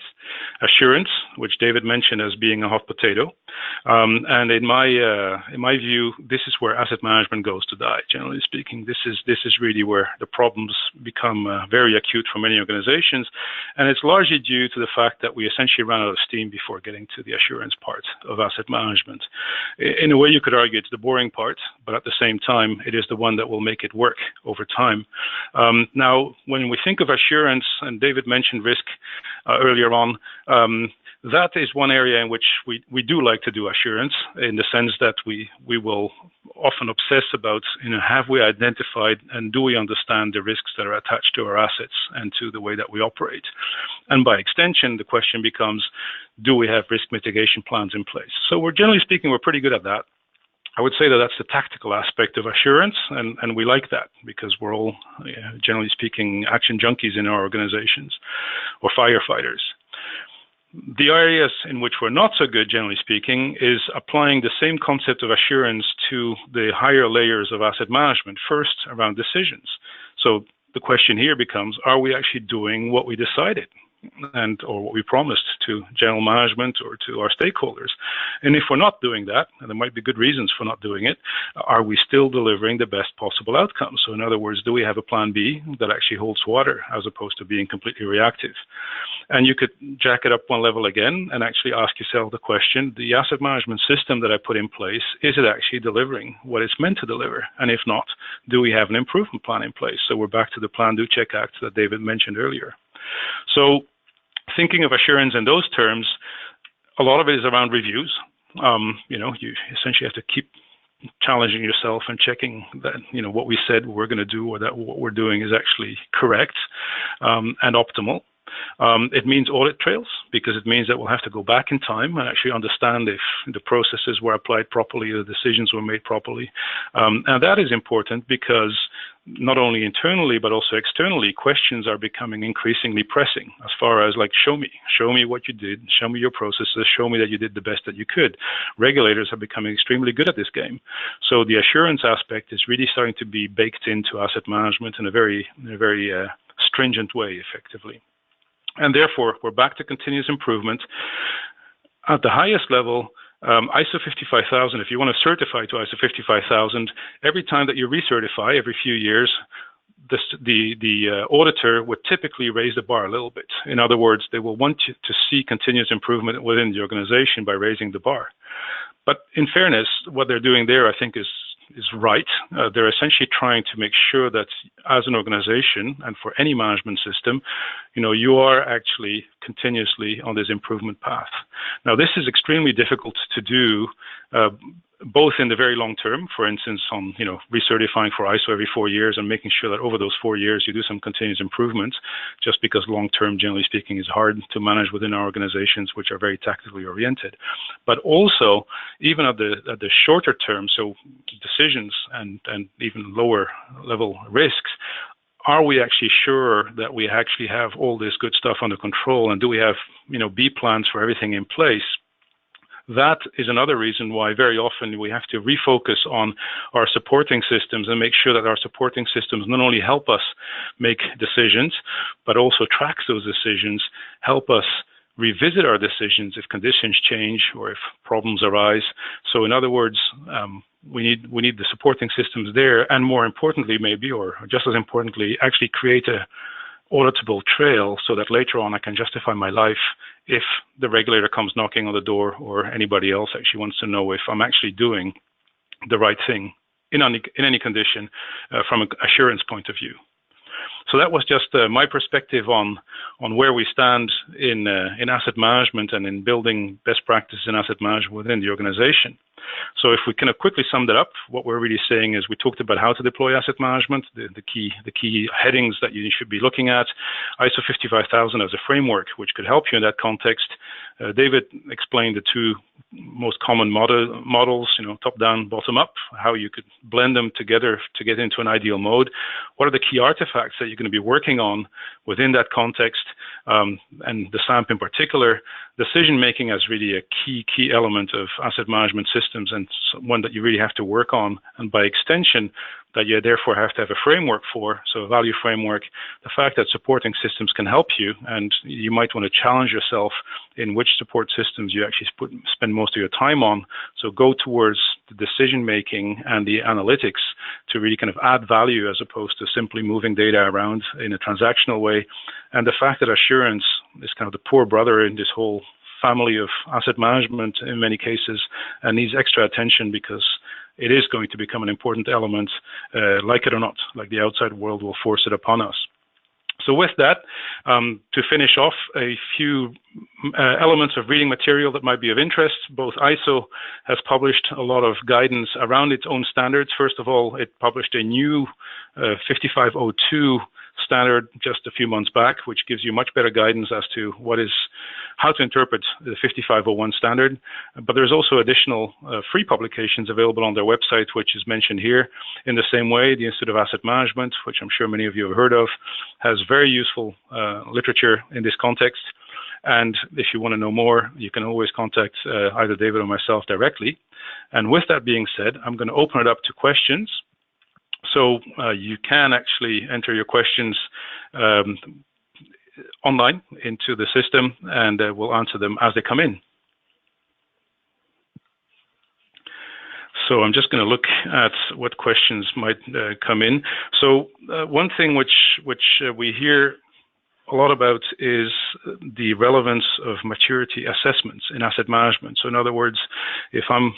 assurance, which David mentioned as being a hot potato. And in my view, this is where asset management goes to die. Generally speaking, this is really where the problems become very acute for many organizations, and it's largely due to the fact that we essentially ran out of steam before getting to the assurance part of asset management. In a way, you could argue it's the boring part, but at the same time, it is the one that will make it work over time. Now, when we think of assurance, and David mentioned risk earlier on, that is one area in which we do like to do assurance, in the sense that we will often obsess about, have we identified and do we understand the risks that are attached to our assets and to the way that we operate? And by extension, the question becomes, do we have risk mitigation plans in place? So generally speaking, we're pretty good at that. I would say that that's the tactical aspect of assurance, and we like that because we're all, generally speaking, action junkies in our organizations, or firefighters. The areas in which we're not so good, generally speaking, is applying the same concept of assurance to the higher layers of asset management, first around decisions. So the question here becomes, are we actually doing what we decided? Or what we promised to general management or to our stakeholders? And if we're not doing that, and there might be good reasons for not doing it, are we still delivering the best possible outcome? So in other words, do we have a plan B that actually holds water as opposed to being completely reactive? And you could jack it up one level again and actually ask yourself the question, the asset management system that I put in place, is it actually delivering what it's meant to deliver? And if not, do we have an improvement plan in place? So we're back to the Plan, Do, Check, Act that David mentioned earlier. So thinking of assurance in those terms, a lot of it is around reviews. You essentially have to keep challenging yourself and checking that, what we said we're going to do, or that what we're doing is actually correct and optimal. It means audit trails, because it means that we'll have to go back in time and actually understand if the processes were applied properly, the decisions were made properly. And that is important because not only internally, but also externally, questions are becoming increasingly pressing as far as show me what you did, show me your processes, show me that you did the best that you could. Regulators are becoming extremely good at this game. So the assurance aspect is really starting to be baked into asset management in a very stringent way, effectively. And therefore, we're back to continuous improvement. At the highest level, ISO 55000, if you want to certify to ISO 55000, every time that you recertify, every few years, the auditor would typically raise the bar a little bit. In other words, they will want you to see continuous improvement within the organization by raising the bar. But in fairness, what they're doing there, I think, is right. They're essentially trying to make sure that as an organization and for any management system, you are actually continuously on this improvement path. Now, this is extremely difficult to do, both in the very long term, for instance, on recertifying for ISO every 4 years and making sure that over those 4 years you do some continuous improvement, just because long term, generally speaking, is hard to manage within our organizations, which are very tactically oriented. But also, even at the shorter term, so decisions and even lower level risks, are we actually sure that we actually have all this good stuff under control, and do we have B plans for everything in place? That is another reason why very often we have to refocus on our supporting systems and make sure that our supporting systems not only help us make decisions, but also track those decisions, help us revisit our decisions if conditions change or if problems arise. So in other words, we need the supporting systems there, and more importantly maybe, or just as importantly, actually create a auditable trail so that later on I can justify my life if the regulator comes knocking on the door or anybody else actually wants to know if I'm actually doing the right thing in any condition from an assurance point of view. So that was just my perspective on where we stand in asset management and in building best practices in asset management within the organization. So if we kind of quickly sum that up, what we're really saying is we talked about how to deploy asset management, the key headings that you should be looking at, ISO 55000 as a framework, which could help you in that context. David explained the two most common models, top-down, bottom-up, how you could blend them together to get into an ideal mode. What are the key artifacts that you're going to be working on within that context, and the SAMP in particular? Decision-making is really a key element of asset management systems, and one that you really have to work on. And by extension, that you therefore have to have a framework for, so a value framework, the fact that supporting systems can help you, and you might want to challenge yourself in which support systems you actually spend most of your time on. So go towards the decision making and the analytics to really kind of add value as opposed to simply moving data around in a transactional way. And the fact that assurance is kind of the poor brother in this whole family of asset management in many cases and needs extra attention because it is going to become an important element, like it or not, like the outside world will force it upon us. So with that, to finish off, a few elements of reading material that might be of interest. Both ISO has published a lot of guidance around its own standards. First of all, it published a new 5502 standard just a few months back, which gives you much better guidance as to how to interpret the 5501 standard. But there's also additional free publications available on their website, which is mentioned here. In the same way, the Institute of Asset Management, which I'm sure many of you have heard of, has very useful literature in this context. And if you want to know more, you can always contact either David or myself directly. And with that being said, I'm going to open it up to questions. So you can actually enter your questions online into the system, and we'll answer them as they come in. So I'm just going to look at what questions might come in. So one thing which we hear a lot about is the relevance of maturity assessments in asset management. So in other words, if I'm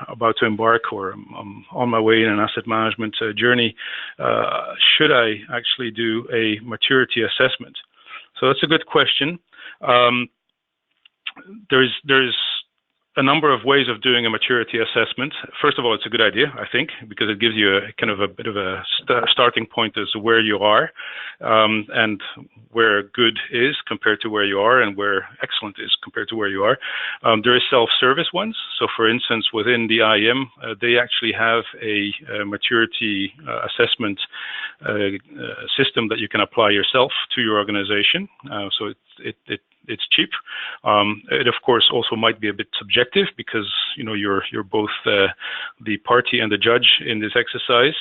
about to embark or I'm on my way in an asset management journey, should I actually do a maturity assessment? So that's a good question. There's a number of ways of doing a maturity assessment. First of all, it's a good idea, I think, because it gives you a kind of a bit of a starting point as to where you are and where good is compared to where you are and where excellent is compared to where you are. There is self-service ones. So for instance, within the IEM, they actually have a maturity assessment system that you can apply yourself to your organization. So it's cheap. It of course also might be a bit subjective because you're both the party and the judge in this exercise,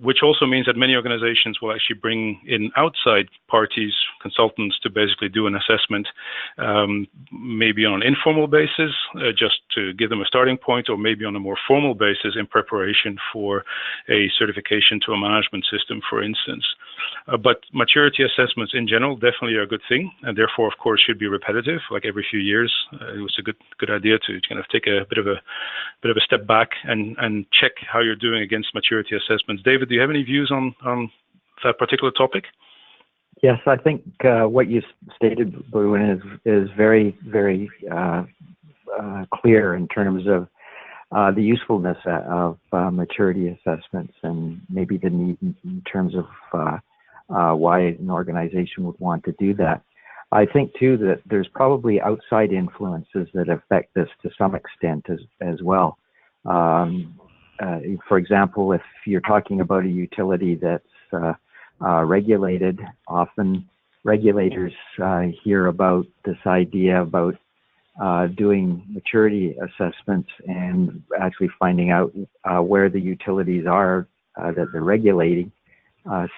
which also means that many organizations will actually bring in outside parties, consultants, to basically do an assessment, maybe on an informal basis, just to give them a starting point, or maybe on a more formal basis in preparation for a certification to a management system, for instance. But maturity assessments in general definitely are a good thing, and therefore, of course, should be repetitive, like every few years. It was a good idea to kind of take a bit of a step back and check how you're doing against maturity assessments. David, do you have any views on that particular topic? Yes, I think what you stated, Boudewijn, is very, very clear in terms of the usefulness of maturity assessments and maybe the need in terms of why an organization would want to do that. I think, too, that there's probably outside influences that affect this to some extent as well. For example, if you're talking about a utility that's regulated, often regulators hear about this idea about doing maturity assessments and actually finding out where the utilities are that they're regulating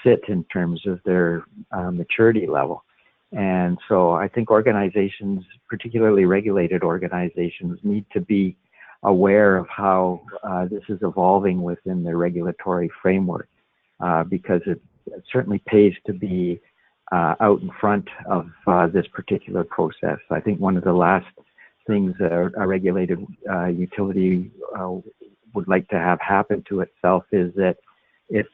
sit in terms of their maturity level. And so I think organizations, particularly regulated organizations, need to be aware of how this is evolving within the regulatory framework, because it certainly pays to be out in front of this particular process. I think one of the last things a regulated utility would like to have happen to itself is that it's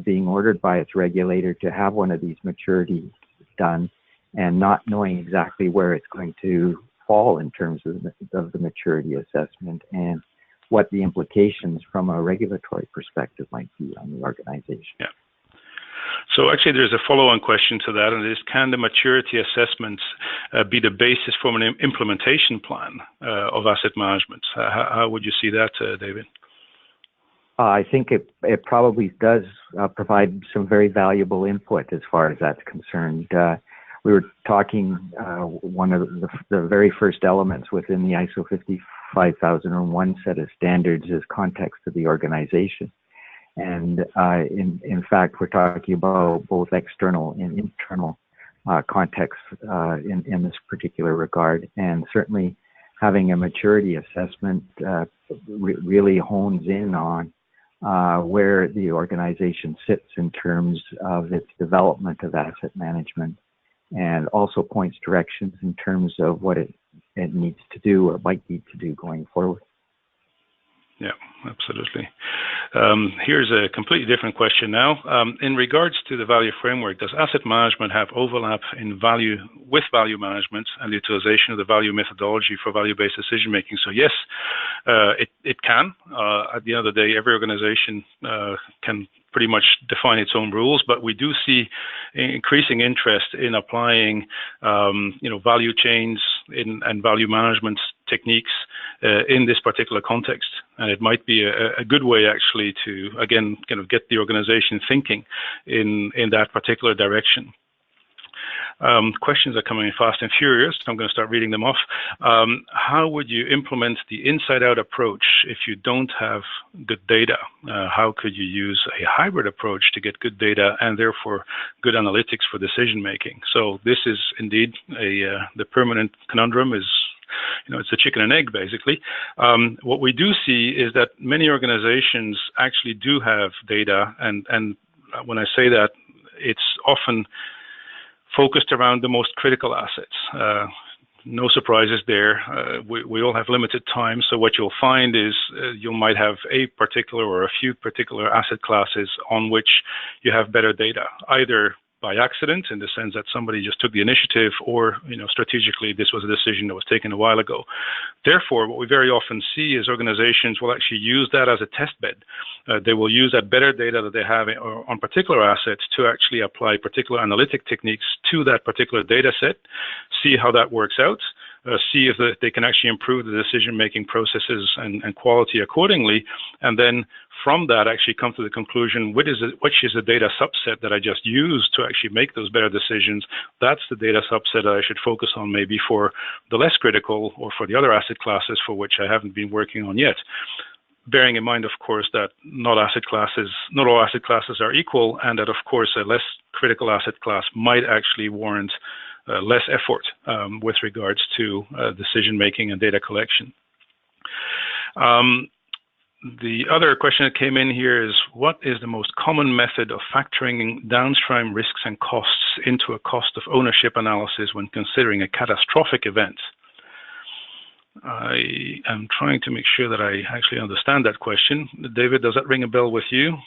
being ordered by its regulator to have one of these maturities done and not knowing exactly where it's going to fall in terms of the maturity assessment and what the implications from a regulatory perspective might be on the organization. Yeah. So actually there's a follow-on question to that, and it is, can the maturity assessments be the basis for an implementation plan of asset management? How would you see that, David? I think it probably does provide some very valuable input as far as that's concerned. We were talking, one of the very first elements within the ISO 55001 set of standards is context of the organization. And in fact, we're talking about both external and internal contexts in this particular regard. And certainly having a maturity assessment really hones in on where the organization sits in terms of its development of asset management, and also points directions in terms of what it needs to do or might need to do going forward. Yeah, absolutely. Here's a completely different question now. In regards to the value framework, does asset management have overlap in value with value management and the utilization of the value methodology for value-based decision making? So yes, it can. At the end of the day, every organization can pretty much define its own rules, but we do see increasing interest in applying, value chains and value management techniques in this particular context. And it might be a good way actually to, again, kind of get the organization thinking in that particular direction. Questions are coming in fast and furious. I'm going to start reading them off. How would you implement the inside-out approach if you don't have good data? How could you use a hybrid approach to get good data and therefore good analytics for decision making? So this is indeed the permanent conundrum is, it's a chicken and egg, basically. What we do see is that many organizations actually do have data, and when I say that, it's often focused around the most critical assets. No surprises there. We all have limited time, so what you'll find is you might have a particular or a few particular asset classes on which you have better data, either by accident, in the sense that somebody just took the initiative, or strategically this was a decision that was taken a while ago. Therefore, what we very often see is organizations will actually use that as a test bed. They will use that better data that they have on particular assets to actually apply particular analytic techniques to that particular data set, see how that works out, see if they can actually improve the decision-making processes and quality accordingly, and then from that actually come to the conclusion, which is the data subset that I just used to actually make those better decisions. That's the data subset that I should focus on maybe for the less critical or for the other asset classes for which I haven't been working on yet. Bearing in mind, of course, that not all asset classes are equal, and that, of course, a less critical asset class might actually warrant less effort with regards to decision-making and data collection. The other question that came in here is, what is the most common method of factoring downstream risks and costs into a cost of ownership analysis when considering a catastrophic event? I am trying to make sure that I actually understand that question. David, does that ring a bell with you?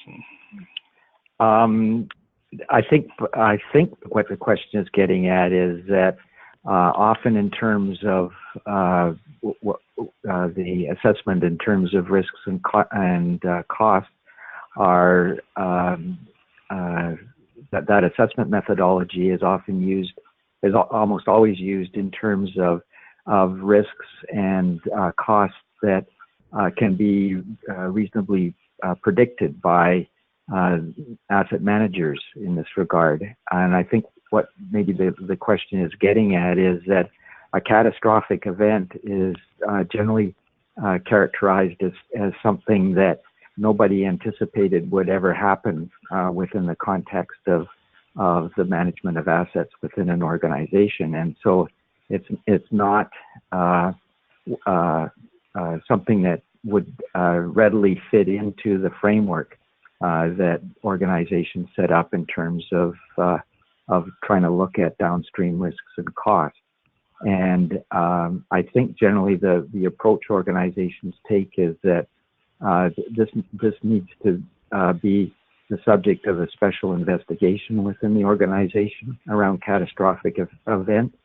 I think what the question is getting at is that often in terms of the assessment in terms of risks and costs are that assessment methodology is often used, is almost always used in terms of risks and costs that can be reasonably predicted by asset managers in this regard. And I think what maybe the question is getting at is that a catastrophic event is generally characterized as something that nobody anticipated would ever happen within the context of the management of assets within an organization. And so it's not something that would readily fit into the framework that organizations set up in terms of trying to look at downstream risks and costs. And I think generally the approach organizations take is that this needs to be the subject of a special investigation within the organization around catastrophic events.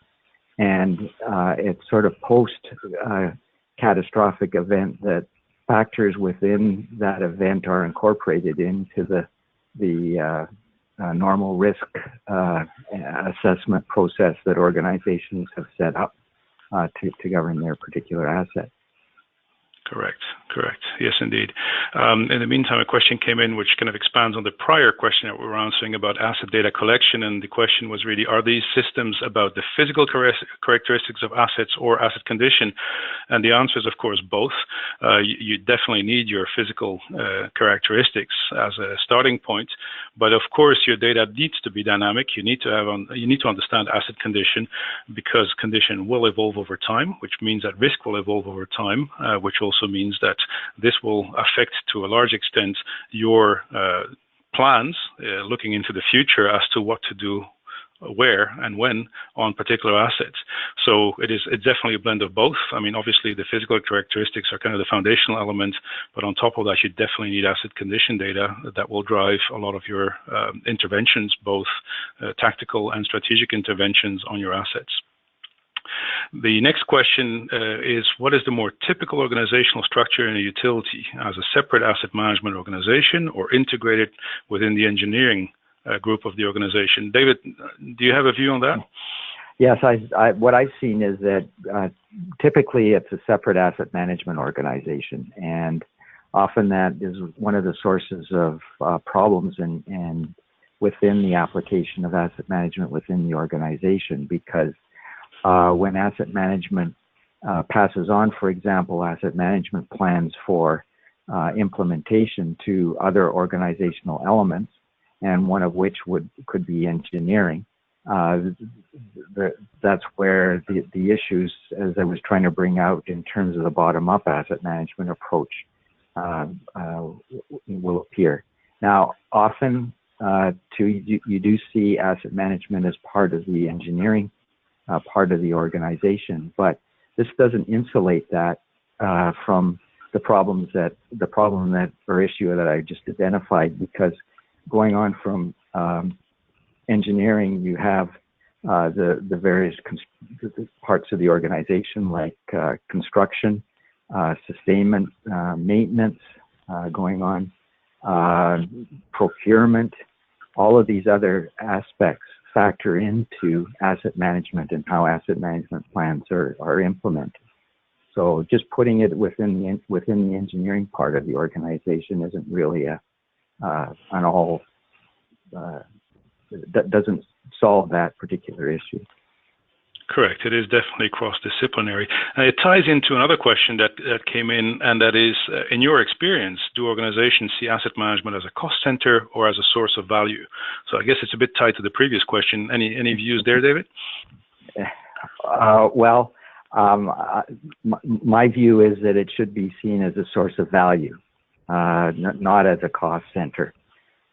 And it's sort of post-catastrophic event that factors within that event are incorporated into the normal risk assessment process that organizations have set up to govern their particular asset. Correct. Yes, indeed. In the meantime, a question came in which kind of expands on the prior question that we were answering about asset data collection. And the question was really, are these systems about the physical characteristics of assets or asset condition? And the answer is, of course, both. You definitely need your physical characteristics as a starting point. But of course, your data needs to be dynamic. You need to understand asset condition, because condition will evolve over time, which means that risk will evolve over time, which also means that this will affect to a large extent your plans looking into the future as to what to do where and when on particular assets. So it's definitely a blend of both. I mean, obviously the physical characteristics are kind of the foundational element, but on top of that, you definitely need asset condition data that will drive a lot of your interventions, both tactical and strategic interventions on your assets. The next question is, what is the more typical organizational structure in a utility, as a separate asset management organization or integrated within the engineering group of the organization? David, do you have a view on that? Yes, what I've seen is that typically it's a separate asset management organization, and often that is one of the sources of problems and within the application of asset management within the organization, because when asset management passes on, for example, asset management plans for implementation to other organizational elements, and one of which could be engineering, that's where the issues, as I was trying to bring out in terms of the bottom-up asset management approach, will appear. Now, often you do see asset management as part of the engineering part of the organization, but this doesn't insulate that from the problem or issue that I just identified, because going on from engineering, you have the various parts of the organization, like construction, sustainment, maintenance going on, procurement. All of these other aspects factor into asset management and how asset management plans are implemented. So just putting it within the engineering part of the organization isn't really that doesn't solve that particular issue. Correct. It is definitely cross-disciplinary. And it ties into another question that came in, and that is, in your experience, do organizations see asset management as a cost center or as a source of value? So I guess it's a bit tied to the previous question. Any views there, David? My view is that it should be seen as a source of value, not as a cost center.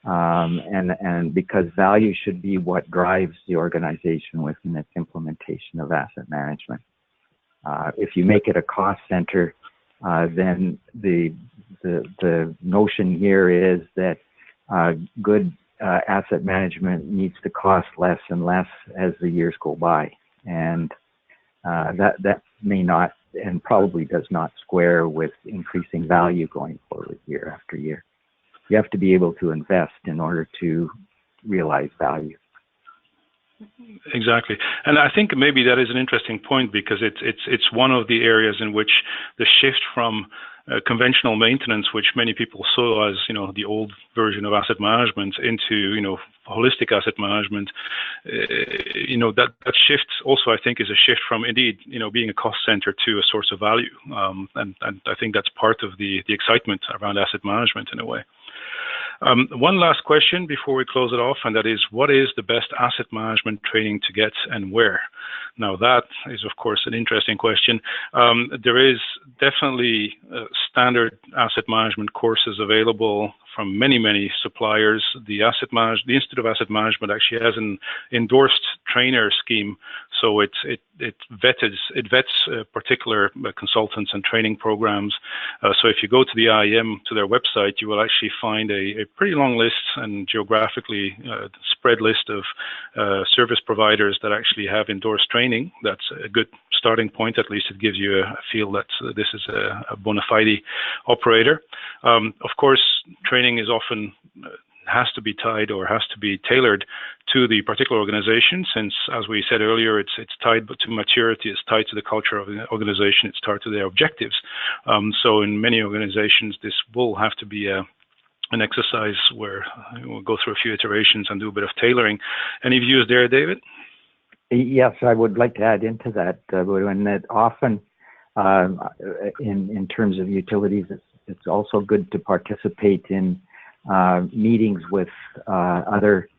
And because value should be what drives the organization within its implementation of asset management. If you make it a cost center, then the notion here is that good asset management needs to cost less and less as the years go by, and that may not, and probably does not, square with increasing value going forward year after year. You have to be able to invest in order to realize value. Exactly, and I think maybe that is an interesting point, because it's one of the areas in which the shift from conventional maintenance, which many people saw as the old version of asset management, into holistic asset management, that shift also, I think, is a shift from indeed being a cost center to a source of value, and I think that's part of the excitement around asset management in a way. One last question before we close it off, and that is, what is the best asset management training to get and where? Now, that is, of course, an interesting question. There is definitely standard asset management courses available from many suppliers. The Institute of Asset Management actually has an endorsed trainer scheme, so it vets particular consultants and training programs. So if you go to the IEM, to their website, you will actually find a pretty long list and geographically spread list of service providers that actually have endorsed training. That's a good starting point. At least it gives you a feel that this is a bona fide operator. Of course, training is often has to be tied or has to be tailored to the particular organization, since, as we said earlier, it's tied to maturity, it's tied to the culture of the organization, it's tied to their objectives. So in many organizations, this will have to be an exercise where we'll go through a few iterations and do a bit of tailoring. Any views there, David? Yes, I would like to add into that, and that often in terms of utilities, it's also good to participate in meetings with other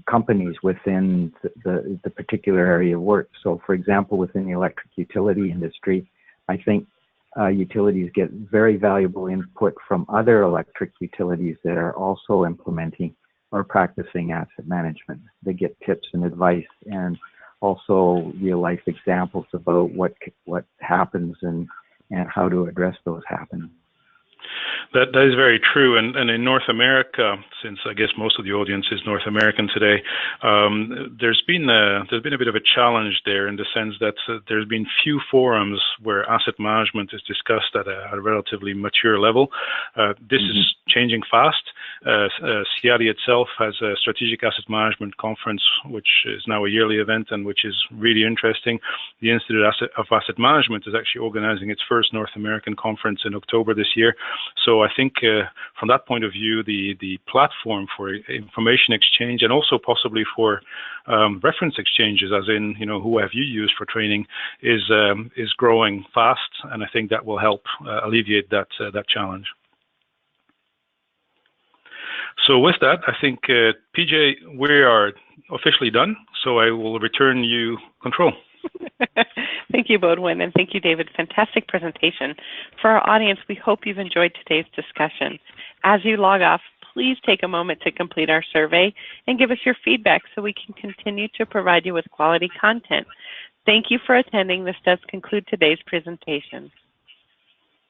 companies within the particular area of work. So, for example, within the electric utility industry, I think utilities get very valuable input from other electric utilities that are also implementing or practicing asset management. They get tips and advice, and also real-life examples about what happens and how to address those happening. That is very true, and in North America, since I guess most of the audience is North American today, there's been a bit of a challenge there, in the sense that there's been few forums where asset management is discussed at a relatively mature level. This is changing fast. CIADI itself has a strategic asset management conference, which is now a yearly event and which is really interesting. The Institute of Asset Management is actually organizing its first North American conference in October this year. So I think from that point of view, the platform for information exchange, and also possibly for reference exchanges, as in, who have you used for training, is growing fast, and I think that will help alleviate that challenge. So with that, I think, PJ, we are officially done, so I will return you control. Thank you, Bodwin, and thank you, David. Fantastic presentation. For our audience, we hope you've enjoyed today's discussion. As you log off, please take a moment to complete our survey and give us your feedback so we can continue to provide you with quality content. Thank you for attending. This does conclude today's presentation.